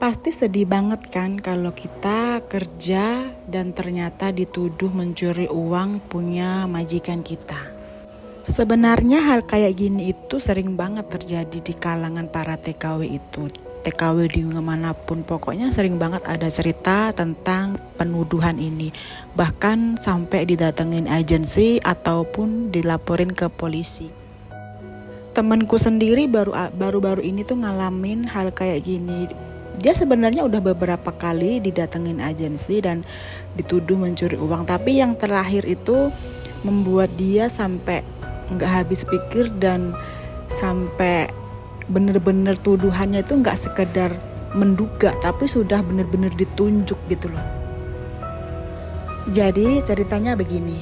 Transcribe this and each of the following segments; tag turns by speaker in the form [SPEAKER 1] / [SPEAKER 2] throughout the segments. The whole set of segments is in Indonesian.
[SPEAKER 1] Pasti sedih banget kan kalau kita kerja dan ternyata dituduh mencuri uang punya majikan kita. Sebenarnya hal kayak gini itu sering banget terjadi di kalangan para TKW itu. TKW di manapun pokoknya sering banget ada cerita tentang penuduhan ini. Bahkan sampai didatengin agensi ataupun dilaporin ke polisi. Temanku sendiri baru-baru ini tuh ngalamin hal kayak gini. Dia sebenarnya udah beberapa kali didatengin agensi dan dituduh mencuri uang. Tapi yang terakhir itu membuat dia sampai nggak habis pikir dan sampai bener-bener tuduhannya itu nggak sekedar menduga, tapi sudah bener-bener ditunjuk gitu loh. Jadi ceritanya begini.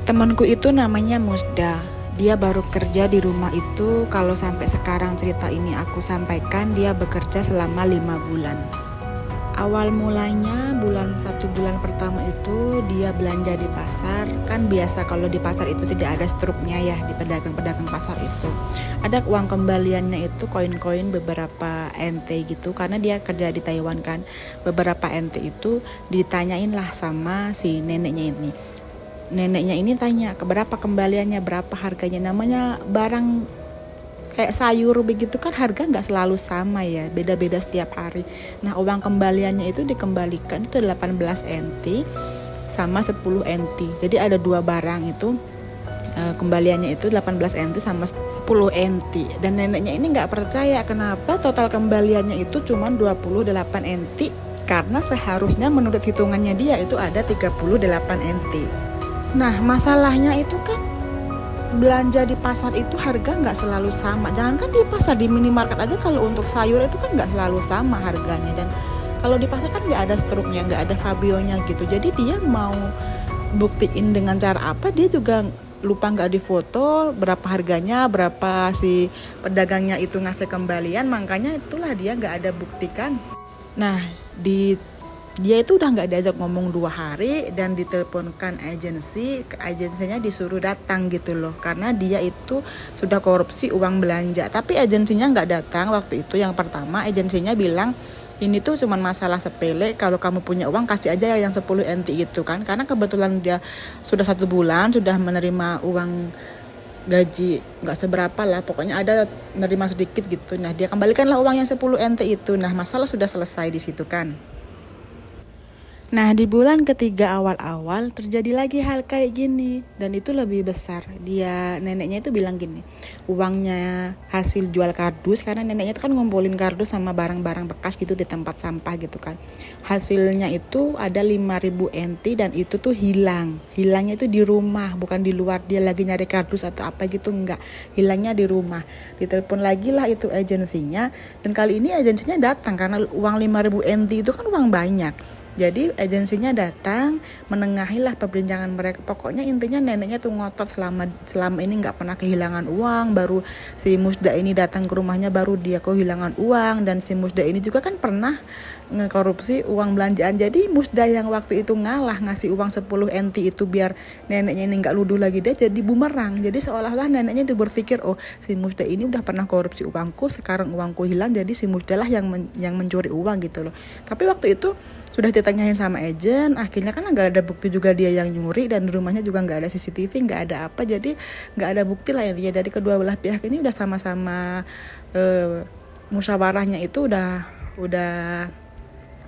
[SPEAKER 1] Temanku itu namanya Musda. Dia baru kerja di rumah itu. Kalau sampai sekarang cerita ini aku sampaikan, dia bekerja selama 5 bulan. Awal mulanya satu bulan pertama itu dia belanja di pasar. Kan biasa kalau di pasar itu tidak ada struknya ya, di pedagang-pedagang pasar itu. Ada uang kembaliannya itu koin-koin beberapa NT gitu, karena dia kerja di Taiwan kan. Beberapa NT itu ditanyain lah sama si neneknya ini. Neneknya ini tanya berapa kembaliannya, berapa harganya. Namanya barang kayak sayur begitu kan harga nggak selalu sama ya, beda-beda setiap hari. Nah uang kembaliannya itu dikembalikan itu 18 NT sama 10 NT. Jadi ada dua barang itu kembaliannya itu 18 NT sama 10 NT. Dan neneknya ini nggak percaya kenapa total kembaliannya itu cuma 28 NT, karena seharusnya menurut hitungannya dia itu ada 38 NT. Nah masalahnya itu kan belanja di pasar itu harga nggak selalu sama. Jangankan di pasar, di minimarket aja kalau untuk sayur itu kan nggak selalu sama harganya. Dan kalau di pasar kan nggak ada struknya, nggak ada fabionya gitu. Jadi dia mau buktiin dengan cara apa, dia juga lupa nggak difoto berapa harganya, berapa si pedagangnya itu ngasih kembalian. Makanya itulah dia nggak ada buktikan. Nah dia itu udah nggak diajak ngomong 2 hari dan diteleponkan agensinya disuruh datang gitu loh, karena dia itu sudah korupsi uang belanja. Tapi agensinya nggak datang waktu itu. Yang pertama agensinya bilang ini tuh cuma masalah sepele, kalau kamu punya uang kasih aja yang 10 NT gitu kan, karena kebetulan dia sudah 1 bulan sudah menerima uang gaji nggak seberapa lah, pokoknya ada menerima sedikit gitu. Nah dia kembalikanlah uang yang 10 NT itu. Nah masalah sudah selesai di situ kan. Nah di bulan ketiga awal-awal terjadi lagi hal kayak gini, dan itu lebih besar. Neneknya itu bilang gini, uangnya hasil jual kardus, karena neneknya itu kan ngumpulin kardus sama barang-barang bekas gitu di tempat sampah gitu kan. Hasilnya itu ada 5.000 NT dan itu tuh hilangnya itu di rumah, bukan di luar. Dia lagi nyari kardus atau apa gitu, enggak, hilangnya di rumah. Ditelepon lagi lah itu agensinya, dan kali ini agensinya datang karena uang 5.000 NT itu kan uang banyak. Jadi agensinya datang, menengahilah perbincangan mereka. Pokoknya intinya neneknya tuh ngotot selama ini nggak pernah kehilangan uang. Baru si Musda ini datang ke rumahnya baru dia kehilangan uang. Dan si Musda ini juga kan pernah ngekorupsi uang belanjaan. Jadi Musda yang waktu itu ngalah ngasih uang 10 NT itu biar neneknya ini nggak luduh lagi, dia jadi bumerang. Jadi seolah-olah neneknya itu berpikir, oh si Musda ini udah pernah korupsi uangku, sekarang uangku hilang, jadi si Musda lah yang mencuri uang gitu loh. Tapi waktu itu sudah ditanyain sama agen, akhirnya kan nggak ada bukti juga dia yang nyuri, dan di rumahnya juga nggak ada CCTV, nggak ada apa, jadi nggak ada bukti lah intinya. Dari kedua belah pihak ini udah sama-sama musyawarahnya itu udah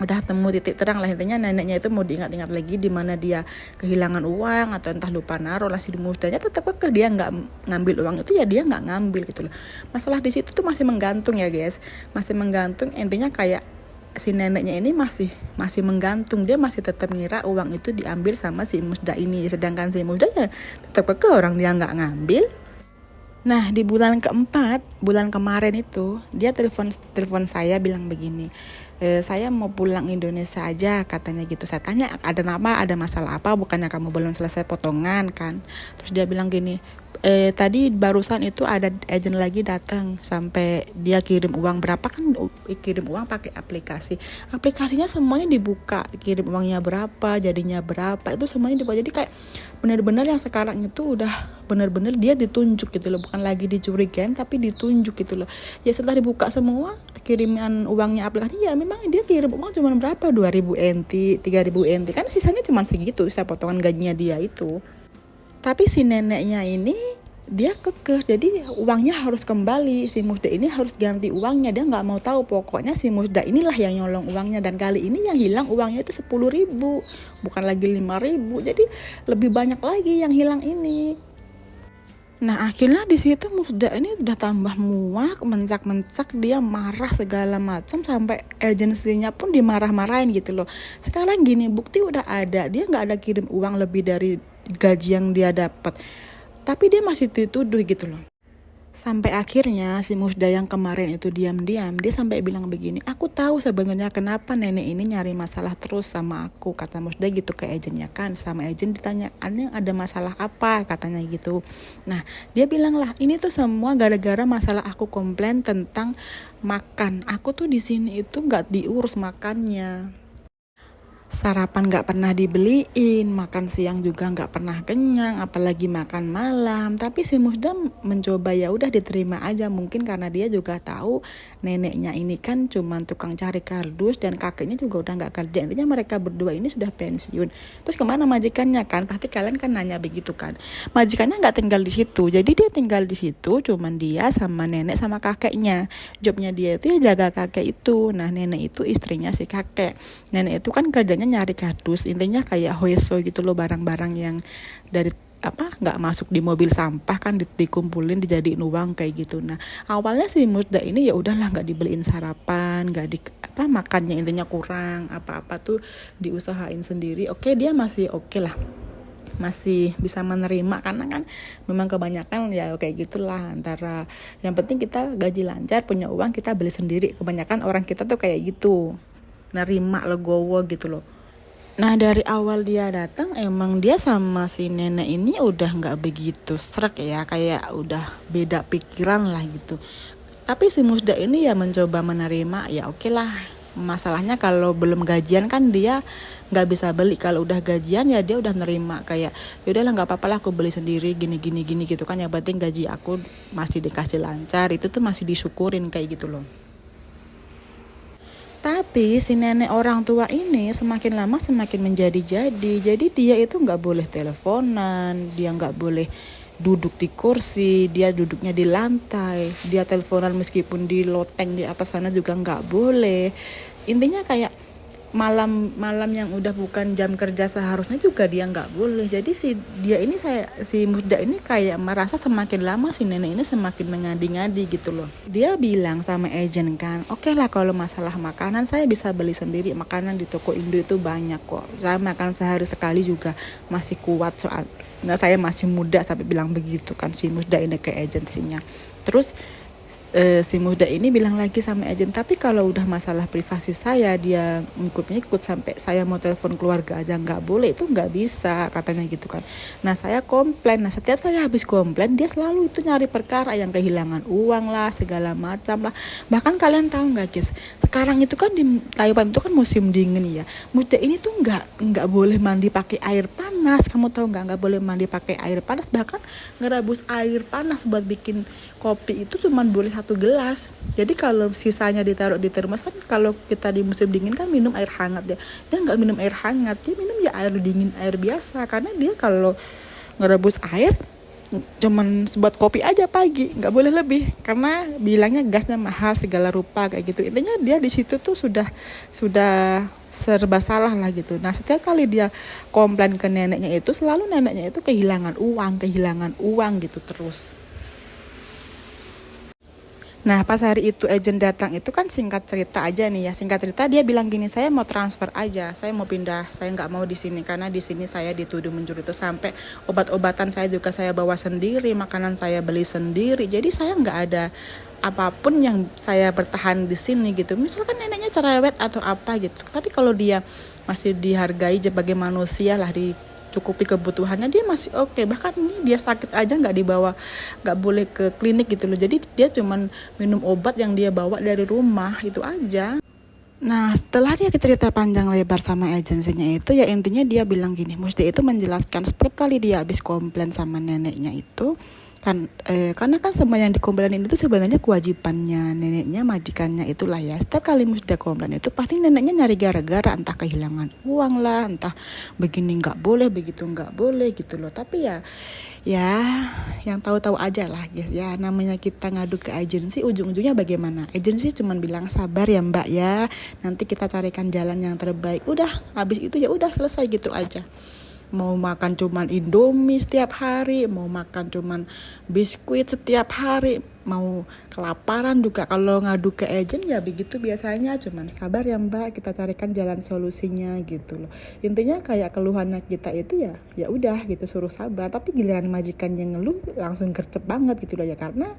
[SPEAKER 1] temu titik terang lah intinya. Neneknya itu mau diingat-ingat lagi di mana dia kehilangan uang atau entah lupa naruh lah, si Musdanya tetap ke dia nggak ngambil uang itu, ya dia nggak ngambil gitu loh. Masalah di situ tuh masih menggantung ya guys, masih menggantung. Intinya kayak si neneknya ini masih menggantung, dia masih tetap ngira uang itu diambil sama si Musda ini, sedangkan si Musda ya tetap ke orang dia nggak ngambil. Nah di bulan keempat, bulan kemarin itu dia telepon saya bilang begini, saya mau pulang Indonesia aja katanya gitu. Saya tanya ada masalah apa, bukannya kamu belum selesai potongan kan. Terus dia bilang gini, tadi barusan itu ada agen lagi datang sampai dia kirim uang berapa, kan kirim uang pakai aplikasinya semuanya dibuka, kirim uangnya berapa, jadinya berapa, itu semuanya dibuka. Jadi kayak benar-benar yang sekarang itu udah bener-bener dia ditunjuk gitu loh, bukan lagi dicurigain tapi ditunjuk gitu loh. Ya setelah dibuka semua kiriman uangnya aplikasi, ya memang dia kirim uang cuma berapa, 2.000 NT, 3.000 NT, kan sisanya cuma segitu sisa potongan gajinya dia itu. Tapi si neneknya ini dia kekeh, jadi uangnya harus kembali, si Musda ini harus ganti uangnya, dia nggak mau tahu, pokoknya si Musda inilah yang nyolong uangnya. Dan kali ini yang hilang uangnya itu 10.000, bukan lagi 5.000, jadi lebih banyak lagi yang hilang ini. Nah akhirnya di situ Musda ini udah tambah muak, mencak-mencak, dia marah segala macam, sampai agensinya pun dimarah-marahin gitu loh. Sekarang gini, bukti udah ada, dia nggak ada kirim uang lebih dari gaji yang dia dapat, tapi dia masih dituduh gitu loh. Sampai akhirnya si Musda yang kemarin itu diam-diam, dia sampai bilang begini, aku tahu sebenarnya kenapa nenek ini nyari masalah terus sama aku, kata Musda gitu ke agennya kan. Sama agen ditanya, ada masalah apa, katanya gitu. Nah dia bilang lah, ini tuh semua gara-gara masalah aku komplain tentang makan, aku tuh di sini itu nggak diurus makannya, sarapan nggak pernah dibeliin, makan siang juga nggak pernah kenyang, apalagi makan malam. Tapi si Musda mencoba ya udah diterima aja, mungkin karena dia juga tahu neneknya ini kan cuma tukang cari kardus dan kakeknya juga udah nggak kerja, intinya mereka berdua ini sudah pensiun. Terus kemana majikannya kan, pasti kalian kan nanya begitu kan. Majikannya nggak tinggal di situ, jadi dia tinggal di situ cuman dia sama nenek sama kakeknya. Jobnya dia itu ya jaga kakek itu. Nah nenek itu istrinya si kakek, nenek itu kan kerjanya nyari kardus, intinya kayak hoeso gitu loh, barang-barang yang dari nggak masuk di mobil sampah kan dikumpulin dijadiin uang kayak gitu. Nah awalnya si Musda ini ya udahlah nggak dibeliin sarapan, nggak makannya intinya kurang, apa-apa tuh diusahain sendiri. Oke, dia masih oke lah, masih bisa menerima karena kan memang kebanyakan ya kayak gitulah, antara yang penting kita gaji lancar, punya uang, kita beli sendiri. Kebanyakan orang kita tuh kayak gitu, nerima legowo gitu loh. Nah dari awal dia datang emang dia sama si nenek ini udah nggak begitu srek ya, kayak udah beda pikiran lah gitu. Tapi si Musda ini ya mencoba menerima, ya oke lah. Masalahnya kalau belum gajian kan dia nggak bisa beli, kalau udah gajian ya dia udah nerima, kayak yaudahlah nggak apa-apa lah aku beli sendiri gini gitu kan, yang penting gaji aku masih dikasih lancar, itu tuh masih disyukurin kayak gitu loh. Tapi si nenek orang tua ini semakin lama semakin menjadi-jadi. Jadi dia itu nggak boleh teleponan, dia nggak boleh duduk di kursi, dia duduknya di lantai. Dia teleponan meskipun di loteng di atas sana juga nggak boleh. Intinya kayak malam-malam yang udah bukan jam kerja seharusnya juga dia nggak boleh. Jadi si Musda ini kayak merasa semakin lama si nenek ini semakin mengadi-ngadi gitu loh. Dia bilang sama agent kan, oke lah kalau masalah makanan saya bisa beli sendiri, makanan di toko Indo itu banyak kok, saya makan sehari sekali juga masih kuat soal saya masih muda, sampai bilang begitu kan si Musda ini ke agensinya. Terus si Musda ini bilang lagi sama agen, tapi kalau udah masalah privasi saya, dia ngikut sampai saya mau telepon keluarga aja nggak boleh, itu nggak bisa katanya gitu kan. Nah saya komplain, nah setiap saya habis komplain dia selalu itu nyari perkara yang kehilangan uang lah segala macam lah. Bahkan kalian tahu nggak guys, sekarang itu kan di Taiwan itu kan musim dingin ya, Musda ini tuh nggak boleh mandi pakai air panas. Kamu tahu nggak boleh mandi pakai air panas, bahkan ngerebus air panas buat bikin kopi itu cuma boleh 1 gelas. Jadi kalau sisanya ditaruh di termos kan, kalau kita di musim dingin kan minum air hangat, dia nggak minum air hangat, dia minum ya air dingin, air biasa. Karena dia kalau ngerebus air cuman buat kopi aja pagi, nggak boleh lebih, karena bilangnya gasnya mahal segala rupa kayak gitu. Intinya dia di situ tuh sudah serba salah lah gitu. Nah setiap kali dia komplain ke neneknya itu, selalu neneknya itu kehilangan uang gitu terus. Nah pas hari itu agent datang itu kan, singkat cerita aja nih ya, singkat cerita dia bilang gini, saya mau transfer aja, saya mau pindah, saya nggak mau di sini karena di sini saya dituduh mencuri, itu sampai obat-obatan saya juga saya bawa sendiri, makanan saya beli sendiri, jadi saya nggak ada apapun yang saya bertahan di sini gitu. Misalkan neneknya cerewet atau apa gitu, tapi kalau dia masih dihargai sebagai manusia lah, cukupi kebutuhannya, dia masih oke. Bahkan ini dia sakit aja nggak dibawa, nggak boleh ke klinik gitu loh, jadi dia cuman minum obat yang dia bawa dari rumah itu aja. Nah, setelah dia cerita panjang lebar sama agensinya itu, ya intinya dia bilang gini, Musda itu menjelaskan setiap kali dia habis komplain sama neneknya itu, kan karena kan semua yang dikomplainin itu sebenarnya kewajibannya neneknya, majikannya itulah ya. Setiap kali Musda komplain itu pasti neneknya nyari gara-gara, entah kehilangan uang lah, entah begini nggak boleh, begitu nggak boleh gitu loh. Tapi ya yang tahu-tahu aja lah guys ya, namanya kita ngadu ke agensi ujung-ujungnya bagaimana. Agensi cuman bilang sabar ya mbak ya, nanti kita carikan jalan yang terbaik. Udah, habis itu ya udah selesai gitu aja. Mau makan cuman Indomie setiap hari, mau makan cuman biskuit setiap hari, mau kelaparan juga kalau ngadu ke agen ya begitu biasanya, cuman sabar ya mbak, kita carikan jalan solusinya gitu loh. Intinya kayak keluhannya kita itu ya udah gitu, suruh sabar. Tapi giliran majikan yang ngeluh langsung gercep banget gitu loh ya, karena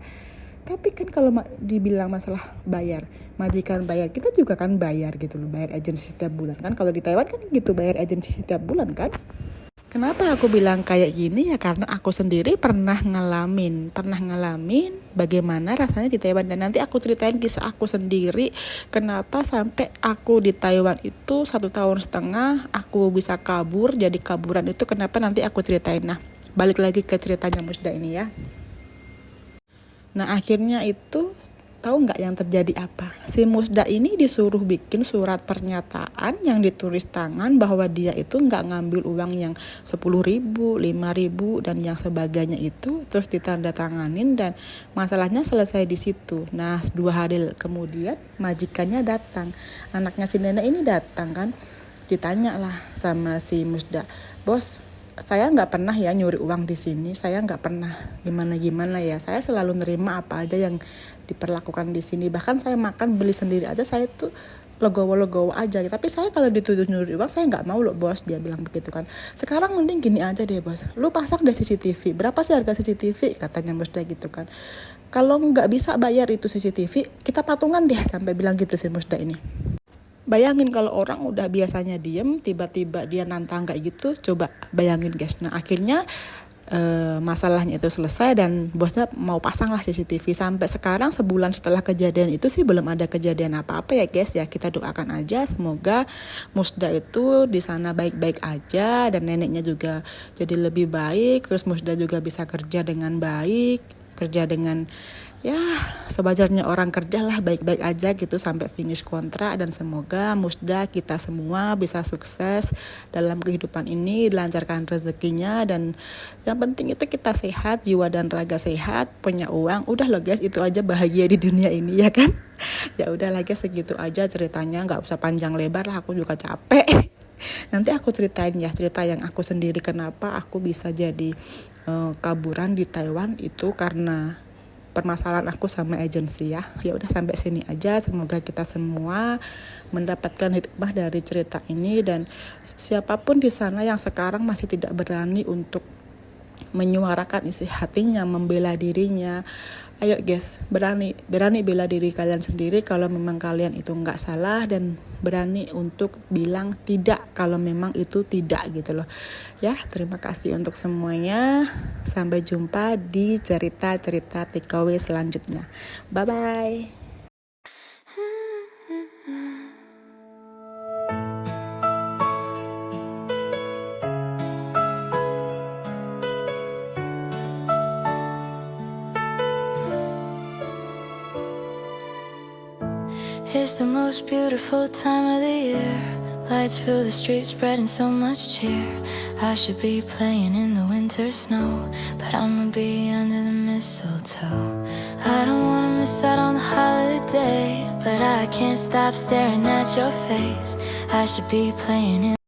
[SPEAKER 1] tapi kan kalau dibilang masalah bayar, majikan bayar, kita juga kan bayar gitu loh, bayar agensi setiap bulan kan. Kalau di Taiwan kan gitu, bayar agensi setiap bulan kan. Kenapa aku bilang kayak gini ya, karena aku sendiri pernah ngalamin bagaimana rasanya di Taiwan. Dan nanti aku ceritain kisah aku sendiri, kenapa sampai aku di Taiwan itu 1,5 tahun aku bisa kabur. Jadi kaburan itu kenapa, nanti aku ceritain. Nah, balik lagi ke ceritanya Musda ini ya. Nah, akhirnya itu tahu nggak yang terjadi apa? Si Musda ini disuruh bikin surat pernyataan yang ditulis tangan bahwa dia itu nggak ngambil uang yang 10.000, 5.000 dan yang sebagainya itu, terus ditandatanganin dan masalahnya selesai di situ. Nah, 2 hari kemudian majikannya datang, anaknya si nenek ini datang kan, ditanya lah sama si Musda, bos, saya nggak pernah ya nyuri uang di sini, saya nggak pernah gimana ya, saya selalu nerima apa aja yang diperlakukan di sini, bahkan saya makan beli sendiri aja saya tuh legowo aja, tapi saya kalau dituduh nyuri uang saya nggak mau loh bos, dia bilang begitu kan. Sekarang mending gini aja deh bos, lu pasang deh CCTV, berapa sih harga CCTV katanya bos dia gitu kan. Kalau nggak bisa bayar itu CCTV, kita patungan deh, sampai bilang gitu si Musda ini. Bayangin kalau orang udah biasanya diem, tiba-tiba dia nantang kayak gitu, coba bayangin guys. Nah, akhirnya masalahnya itu selesai dan bosnya mau pasang lah CCTV. Sampai sekarang sebulan setelah kejadian itu sih belum ada kejadian apa-apa ya guys ya. Kita doakan aja semoga Musda itu di sana baik-baik aja dan neneknya juga jadi lebih baik. Terus Musda juga bisa kerja dengan baik, kerja dengan ya sewajarnya orang kerja lah, baik-baik aja gitu sampai finish kontrak. Dan semoga Musda kita semua bisa sukses dalam kehidupan ini, dilancarkan rezekinya, dan yang penting itu kita sehat, jiwa dan raga sehat, punya uang. Udah loh guys, itu aja bahagia di dunia ini ya kan. Ya udah lagi segitu aja ceritanya, nggak usah panjang lebar lah, aku juga capek. Nanti aku ceritain ya cerita yang aku sendiri, kenapa aku bisa jadi kaburan di Taiwan itu karena permasalahan aku sama agensi ya. Ya udah sampai sini aja. Semoga kita semua mendapatkan hikmah dari cerita ini, dan siapapun di sana yang sekarang masih tidak berani untuk menyuarakan isi hatinya, membela dirinya, ayo guys, berani bela diri kalian sendiri kalau memang kalian itu nggak salah, dan berani untuk bilang tidak kalau memang itu tidak gitu loh ya. Terima kasih untuk semuanya, sampai jumpa di cerita-cerita takeaway selanjutnya. Bye bye.
[SPEAKER 2] It's the most beautiful time of the year. Lights fill the streets, spreading so much cheer. I should be playing in the winter snow, but I'ma be under the mistletoe. I don't wanna miss out on the holiday, but I can't stop staring at your face. I should be playing in